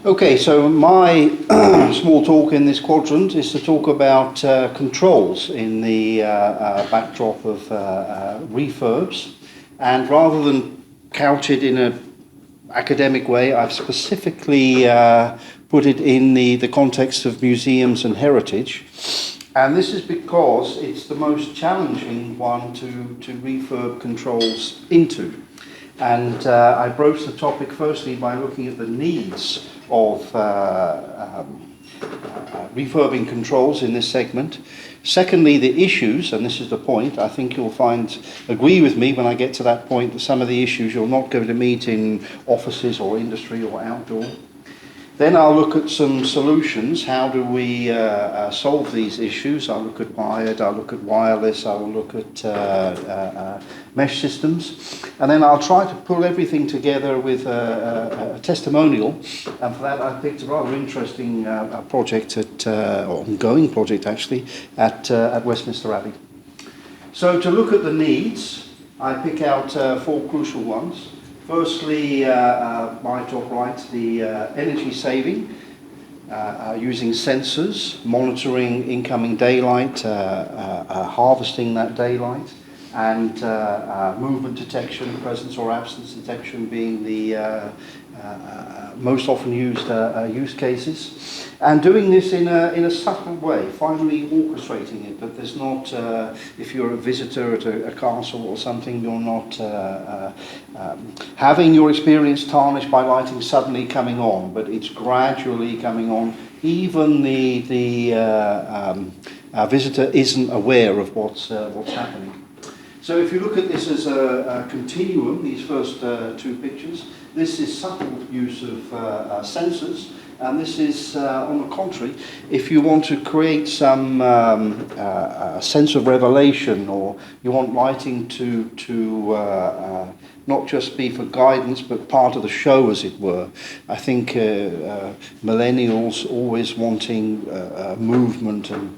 Okay, so my small talk in this quadrant is to talk about controls in the backdrop of refurbs, and rather than couch it in an academic way, I've specifically put it in the context of museums and heritage. And this is because it's the most challenging one to refurb controls into. And I broached the topic firstly by looking at the needs of refurbing controls in this segment. Secondly, the issues, and this is the point, I think you'll agree with me when I get to that point, that some of the issues you're not going to meet in offices or industry or outdoor. Then I'll look at some solutions. How do we solve these issues? I'll look at wired, I'll look at wireless, I'll look at mesh systems. And then I'll try to pull everything together with a testimonial. And for that I picked a rather interesting project, or ongoing project actually, at Westminster Abbey. So to look at the needs, I pick out 4 crucial ones. Firstly, my top right, the energy saving, using sensors, monitoring incoming daylight, harvesting that daylight, and movement detection, presence or absence detection being the most often used use cases. And doing this in a subtle way, finally orchestrating it, but there's not, if you're a visitor at a castle or something, you're not having your experience tarnished by lighting suddenly coming on, but it's gradually coming on. Even the visitor isn't aware of what's happening. So if you look at this as a continuum, these first 2 pictures, this is subtle use of sensors, and this is, on the contrary, if you want to create some sense of revelation, or you want lighting to not just be for guidance, but part of the show, as it were. I think millennials always wanting movement and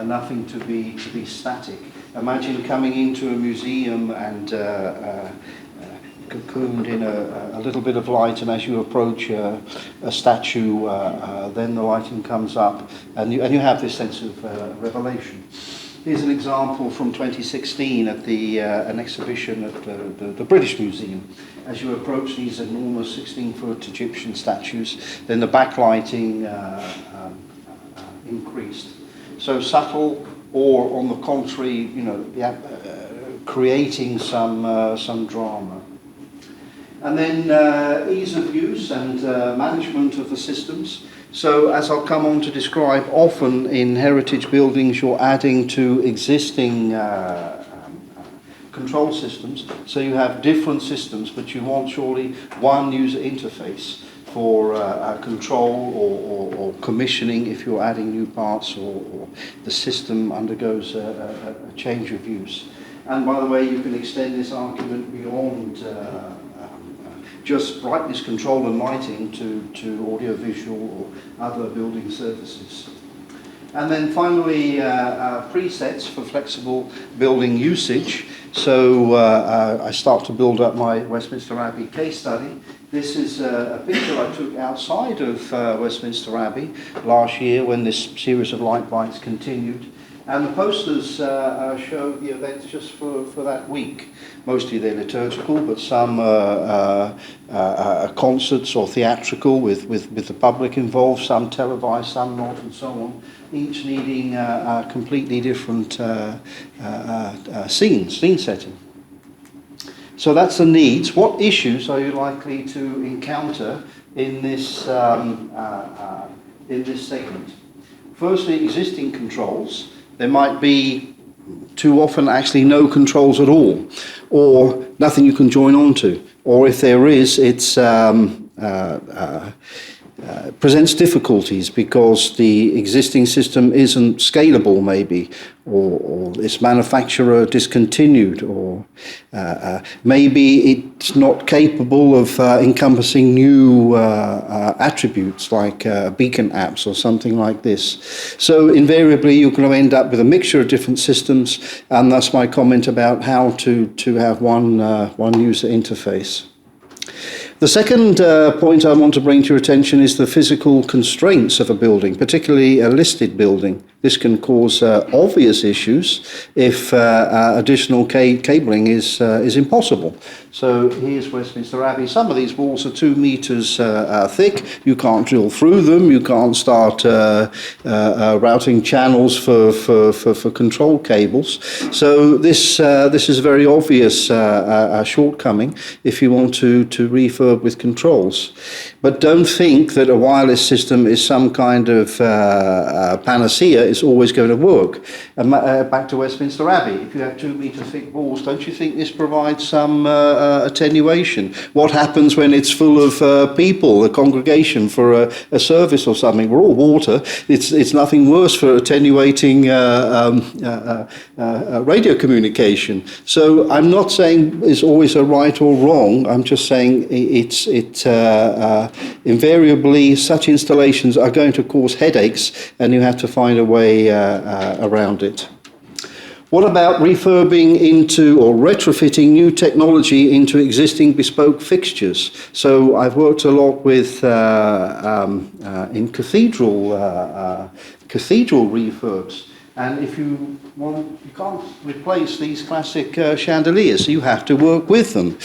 nothing to be static. Imagine coming into a museum and cocooned in a little bit of light, and as you approach a statue, then the lighting comes up, and you have this sense of revelation. Here's an example from 2016 at an exhibition at the British Museum. As you approach these enormous 16-foot Egyptian statues, then the backlighting increased. So subtle, or on the contrary, creating some drama. And then ease of use and management of the systems. So as I'll come on to describe, often in heritage buildings you're adding to existing control systems. So you have different systems, but you want surely one user interface for control or commissioning if you're adding new parts, or the system undergoes a change of use. And by the way, you can extend this argument beyond just brightness control and lighting to audio-visual or other building services. And then finally, presets for flexible building usage. So I start to build up my Westminster Abbey case study. This is a picture I took outside of Westminster Abbey last year when this series of LightBytes continued. And the posters show the events just for that week. Mostly they're liturgical, but some concerts or theatrical with the public involved, some televised, some not, and so on. Each needing a completely different scene setting. So that's the needs. What issues are you likely to encounter in this segment? Firstly, existing controls. There might be too often actually no controls at all, or nothing you can join onto. Or if there is, it's presents difficulties because the existing system isn't scalable maybe, or its manufacturer discontinued, or maybe it's not capable of encompassing new attributes like beacon apps or something like this. So invariably you're going to end up with a mixture of different systems, and that's my comment about how to have one user interface. The second point I want to bring to your attention is the physical constraints of a building, particularly a listed building. This can cause obvious issues if additional cabling is impossible. So here's Westminster Abbey. Some of these walls are 2 meters thick. You can't drill through them. You can't start routing channels for control cables. So this is a very obvious shortcoming if you want to refurb with controls. But don't think that a wireless system is some kind of panacea. It's always going to work. Back to Westminster Abbey, if you have 2 meter thick walls, don't you think this provides some attenuation? What happens when it's full of people, a congregation for a service or something? We're all water. It's nothing worse for attenuating radio communication. So I'm not saying it's always a right or wrong. I'm just saying invariably such installations are going to cause headaches, and you have to find a way around it. What about refurbing into or retrofitting new technology into existing bespoke fixtures? So I've worked a lot with in cathedral refurbs. And if you want, you can't replace these classic chandeliers, so you have to work with them.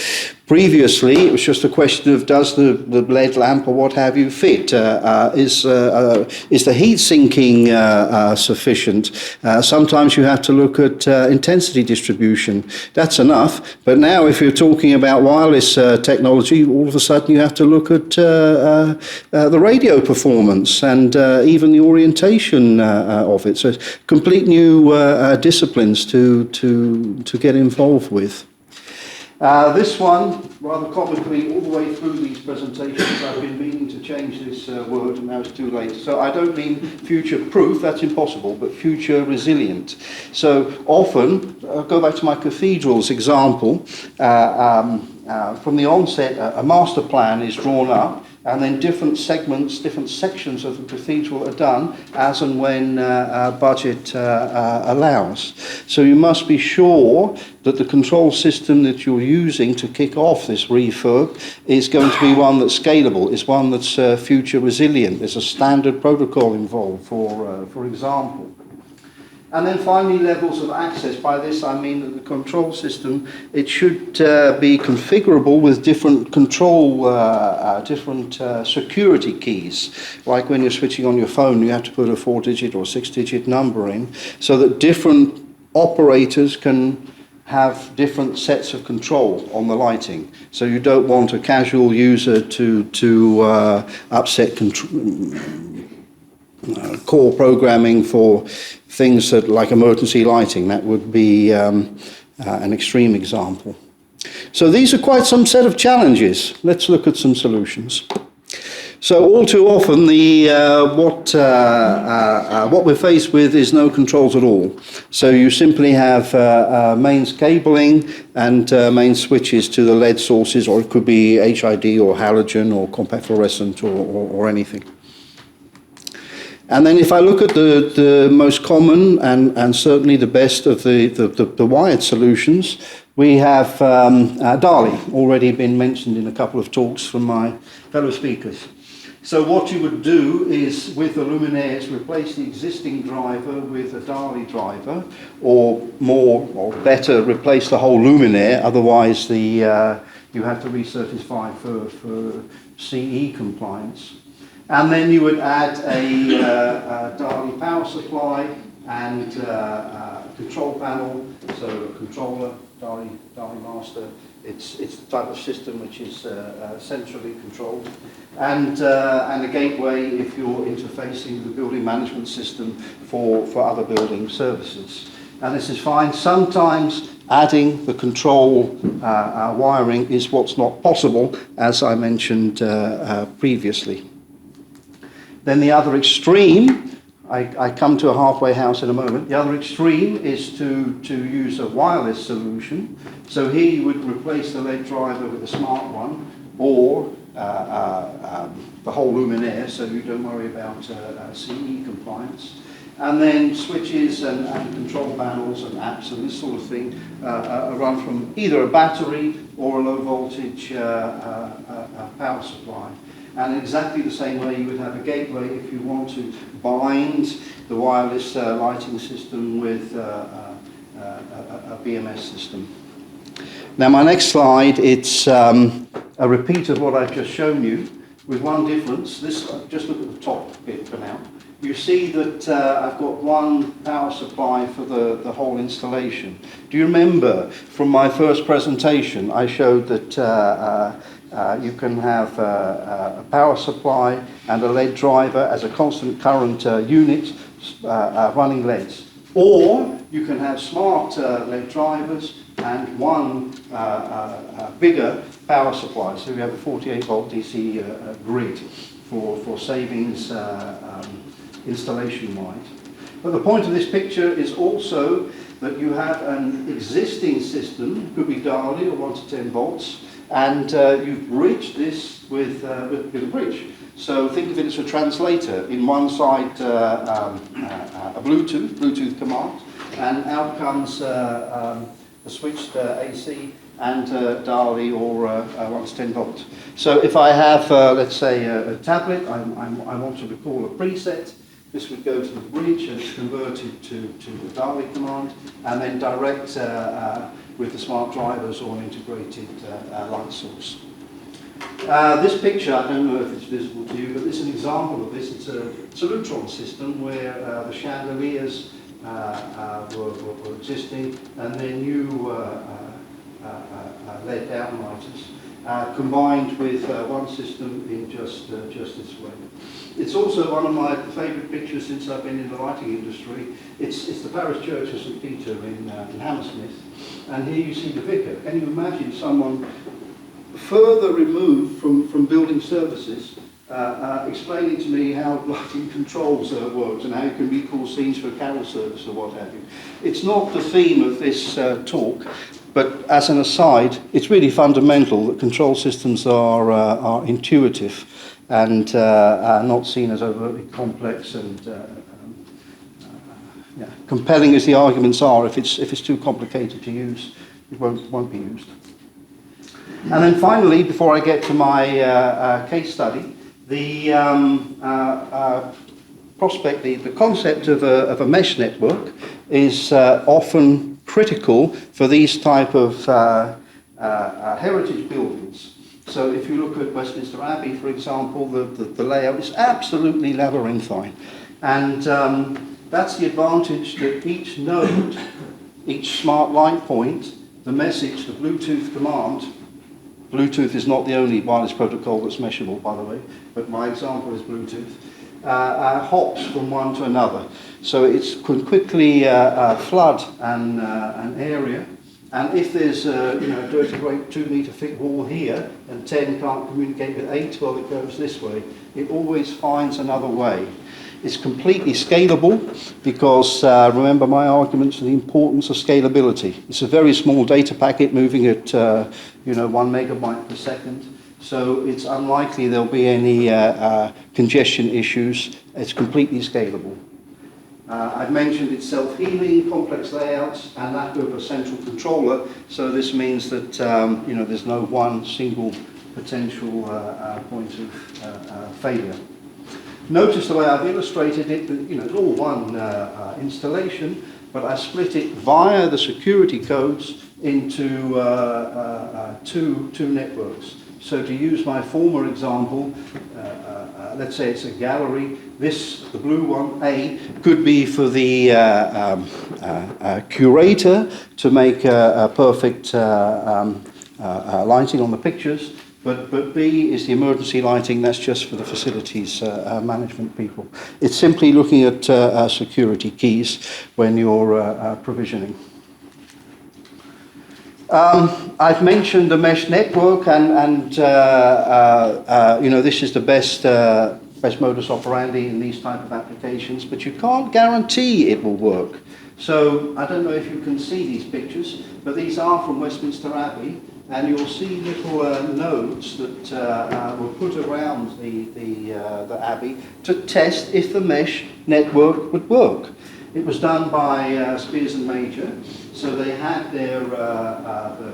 Previously, it was just a question of does the LED lamp or what have you fit? Is the heat sinking sufficient? Sometimes you have to look at intensity distribution. That's enough. But now if you're talking about wireless technology, all of a sudden you have to look at the radio performance and even the orientation of it. So complete new disciplines to get involved with. This one, rather comically, all the way through these presentations, I've been meaning to change this word, and now it's too late. So I don't mean future-proof, that's impossible, but future-resilient. So often, I'll go back to my cathedrals example, from the onset, a master plan is drawn up, and then different segments, different sections of the cathedral are done as and when budget allows. So you must be sure that the control system that you're using to kick off this refurb is going to be one that's scalable, is one that's future resilient. There's a standard protocol involved, for example. And then finally, levels of access. By this I mean that the control system, it should be configurable with different control, different security keys. Like when you're switching on your phone, you have to put a 4-digit or 6-digit number in, so that different operators can have different sets of control on the lighting. So you don't want a casual user to upset core programming for things that, like emergency lighting. That would be an extreme example. So these are quite some set of challenges. Let's look at some solutions. So all too often, what we're faced with is no controls at all. So you simply have mains cabling and main switches to the LED sources, or it could be HID or halogen or compact fluorescent or anything. And then if I look at the most common and certainly the best of the wired solutions, we have DALI, already been mentioned in a couple of talks from my fellow speakers. So what you would do is, with the luminaires, replace the existing driver with a DALI driver, or better, replace the whole luminaire, otherwise you have to recertify for CE compliance. And then you would add a DALI power supply and control panel, so a controller, DALI master. It's the type of system which is centrally controlled, and a gateway if you're interfacing with the building management system for other building services. And this is fine. Sometimes adding the control wiring is what's not possible, as I mentioned previously. Then the other extreme, I come to a halfway house in a moment, the other extreme is to use a wireless solution. So here you would replace the LED driver with a smart one, or the whole luminaire, so you don't worry about CE compliance. and then switches and control panels and apps and this sort of thing are run from either a battery or a low voltage power supply. And in exactly the same way you would have a gateway if you want to bind the wireless lighting system with a BMS system. Now my next slide, it's a repeat of what I've just shown you, with one difference. This, just look at the top bit for now. You see that I've got one power supply for the whole installation. Do you remember from my first presentation I showed that you can have a power supply and a LED driver as a constant current unit running LEDs. Or you can have smart LED drivers and one bigger power supply. So we have a 48 volt DC grid for savings installation-wise. But the point of this picture is also that you have an existing system, could be diode or 1 to 10 volts, and you've bridged this with a So think of it as a translator. In one side, a Bluetooth command, and out comes a switched AC and diode or 1 to 10 volts. So if I have, let's say, a tablet, I want to recall a preset. This would go to the bridge and it's converted to the diode command, and then direct with the smart drivers or an integrated light source. This picture, I don't know if it's visible to you, but it's an example of this. It's a Lutron system where the chandeliers were existing, and then new LED downlighters combined with one system in just this way. It's also one of my favourite pictures since I've been in the lighting industry. It's the parish church of St Peter in Hammersmith, and here you see the vicar. Can you imagine someone further removed from building services explaining to me how lighting controls works and how you can recall scenes for a carol service or what have you? It's not the theme of this talk, but as an aside, it's really fundamental that control systems are intuitive and are not seen as overtly complex and compelling as the arguments are. If it's too complicated to use, it won't be used. And then finally, before I get to my case study, the the concept of a mesh network is often critical for these type of heritage buildings. So if you look at Westminster Abbey, for example, the layout is absolutely labyrinthine. And that's the advantage that each node, each smart light point, the message, the Bluetooth command. Bluetooth is not the only wireless protocol that's meshable, by the way, but my example is Bluetooth. Hops from one to another. So it can quickly flood an area. And if there's a dirty great 2 metre thick wall here and 10 can't communicate with 8, well, it goes this way. It always finds another way. It's completely scalable because remember my arguments for the importance of scalability. It's a very small data packet moving at 1 megabyte per second. So it's unlikely there'll be any congestion issues. It's completely scalable. I've mentioned it's self-healing, complex layouts, and lack of a central controller. So this means that there's no one single potential point of failure. Notice the way I've illustrated it. It's all one installation, but I split it via the security codes into two networks. So to use my former example, let's say it's a gallery. The blue one, A, could be for the curator to make a perfect lighting on the pictures, but B is the emergency lighting. That's just for the facilities management people. It's simply looking at security keys when you're provisioning. I've mentioned the mesh network, and this is the best modus operandi in these type of applications, but you can't guarantee it will work. So I don't know if you can see these pictures, but these are from Westminster Abbey, and you'll see little nodes that were put around the Abbey to test if the mesh network would work. It was done by Spears and Major, so they had their the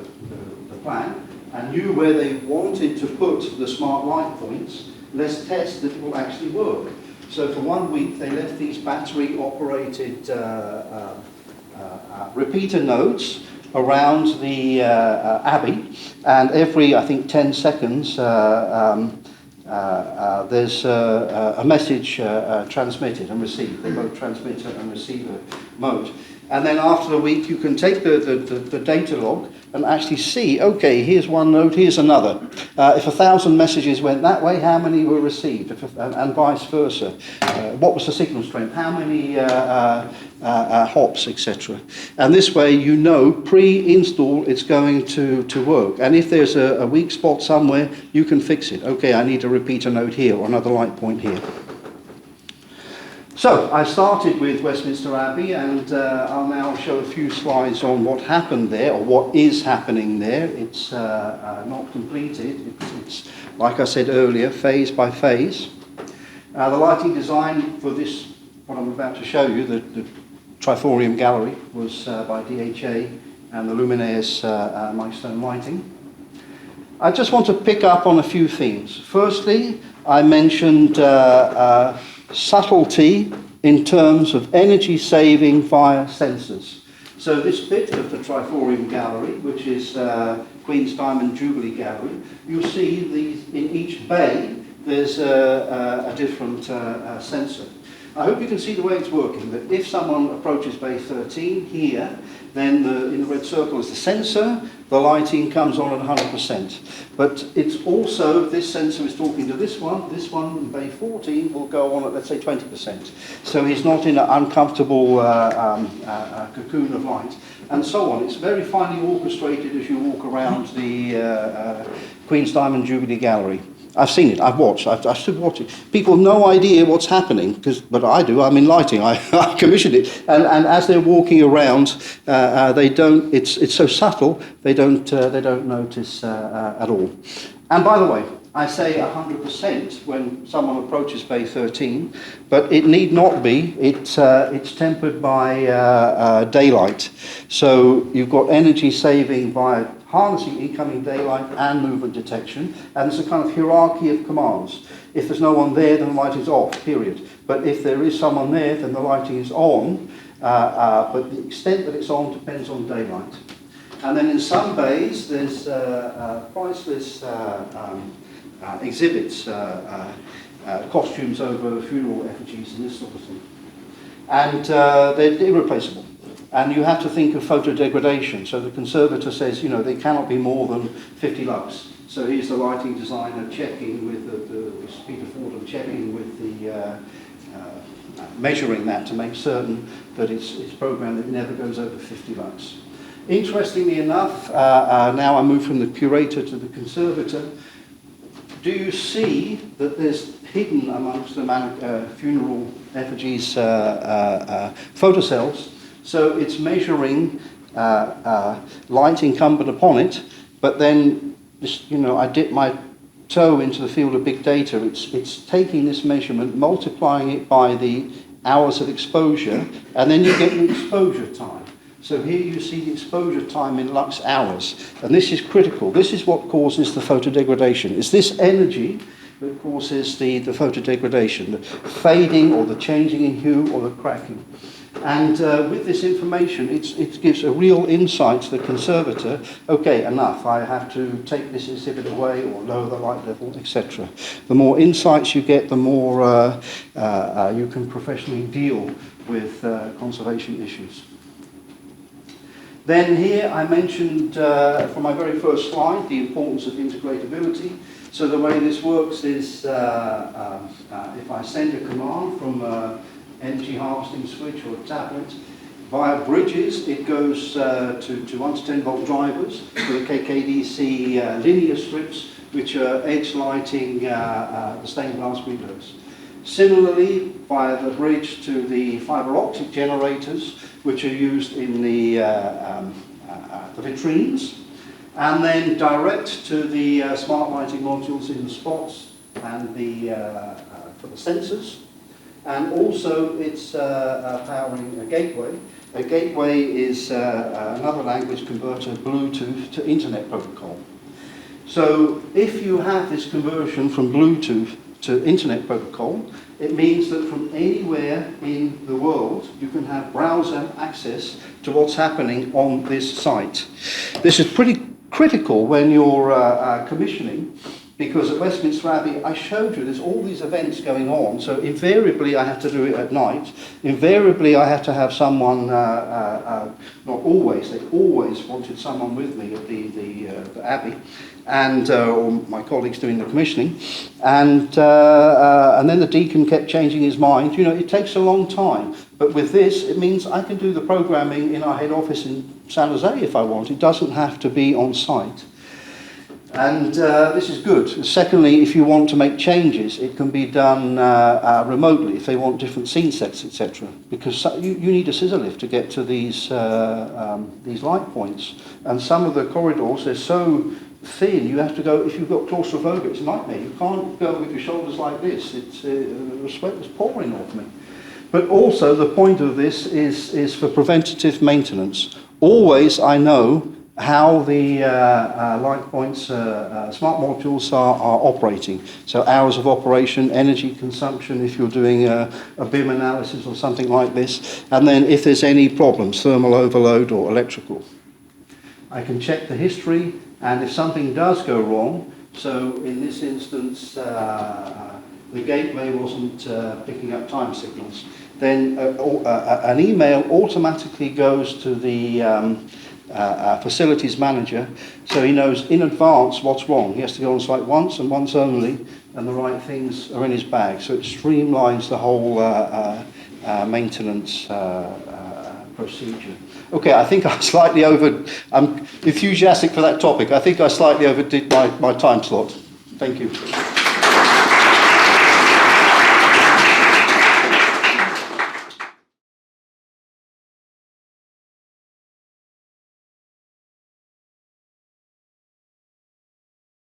plan and knew where they wanted to put the smart light points. Let's test that it will actually work. So for 1 week they left these battery-operated repeater nodes around the Abbey, and every, I think, 10 seconds there's a message transmitted and received. They both transmitter and receiver mode. And then after a week you can take the data log and actually see, okay, here's one node, here's another. If 1,000 messages went that way, how many were received, and vice versa. What was the signal strength, how many hops, etc. And this way you know, pre-install, it's going to work. And if there's a weak spot somewhere, you can fix it. Okay, I need a repeater node here or another light point here. So I started with Westminster Abbey, and I'll now show a few slides on what happened there, or what is happening there. It's not completed. It's, like I said earlier, phase by phase. The lighting design for this, what I'm about to show you, the Triforium Gallery, was by DHA and the Luminaires Milestone Lighting. I just want to pick up on a few things. Firstly, I mentioned subtlety in terms of energy saving via sensors. So this bit of the Triforium Gallery, which is Queen's Diamond Jubilee Gallery, you'll see these in each bay there's a different sensor. I hope you can see the way it's working, that if someone approaches bay 13 here, then in the red circle is the sensor, the lighting comes on at 100%. But it's also, this sensor is talking to this one in bay 14 will go on at, let's say, 20%. So he's not in an uncomfortable cocoon of light, and so on. It's very finely orchestrated as you walk around the Queen's Diamond Jubilee Gallery. I've seen it, I've watched, I should watch it. People have no idea what's happening, but I do, I'm in lighting, I commissioned it. And as they're walking around, they don't, it's so subtle, they don't notice at all. And by the way, I say 100% when someone approaches bay 13, but it need not be. It's tempered by daylight. So you've got energy saving via harnessing incoming daylight and movement detection, and there's a kind of hierarchy of commands. If there's no one there, then the light is off, period. But if there is someone there, then the lighting is on, but the extent that it's on depends on daylight. And then in some bays, there's priceless exhibits, costumes over funeral effigies and this sort of thing. And they're irreplaceable. And you have to think of photo degradation. So the conservator says, you know, they cannot be more than 50 lux. So here's the lighting designer checking with the Peter Fordham checking with the measuring that to make certain that it's programmed that it never goes over 50 lux. Interestingly enough, now I move from the curator to the conservator. Do you see that there's hidden amongst the funeral effigies photocells? So it's measuring light incumbent upon it, but then, you know, I dip my toe into the field of big data. It's taking this measurement, multiplying it by the hours of exposure, and then you get the exposure time. So here you see the exposure time in lux hours, and this is critical. This is what causes the photodegradation. It's this energy that causes the photodegradation, the fading or the changing in hue or the cracking. And with this information, it gives a real insight to the conservator. Okay, enough, I have to take this exhibit away or lower the light level, etc. The more insights you get, the more you can professionally deal with conservation issues. Then here I mentioned from my very first slide the importance of integratability. So the way this works is if I send a command from energy harvesting switch or a tablet via bridges, it goes to 1 to 10 volt drivers to the KKDC linear strips, which are edge lighting the stained glass windows. Similarly, via the bridge to the fiber optic generators, which are used in the vitrines, and then direct to the smart lighting modules in the spots and for the sensors. And also it's powering a gateway. A gateway is another language converter, Bluetooth to Internet protocol. So if you have this conversion from Bluetooth to Internet protocol, it means that from anywhere in the world you can have browser access to what's happening on this site. This is pretty critical when you're commissioning, because at Westminster Abbey, I showed you there's all these events going on, so invariably I have to do it at night. Invariably I have to have someone, not always, they always wanted someone with me at the Abbey, and or my colleagues doing the commissioning, and then the deacon kept changing his mind. You know, it takes a long time, but with this, it means I can do the programming in our head office in San Jose if I want. It doesn't have to be on site. And this is good. Secondly, if you want to make changes, it can be done remotely if they want different scene sets, etc. Because you need a scissor lift to get to these light points. And some of the corridors, they're so thin, you have to go, if you've got claustrophobia, it's a nightmare. You can't go with your shoulders like this. The sweat was pouring off me. But also, the point of this is for preventative maintenance. Always, I know how the LightBytes smart modules are operating. So hours of operation, energy consumption if you're doing a BIM analysis or something like this, and then if there's any problems, thermal overload or electrical. I can check the history, and if something does go wrong, so in this instance the gateway wasn't picking up time signals, then an email automatically goes to the facilities manager, so he knows in advance what's wrong. He has to go on site once and once only, and the right things are in his bag. So it streamlines the whole maintenance procedure. Okay, I think I'm enthusiastic for that topic. I think I slightly overdid my time slot. Thank you.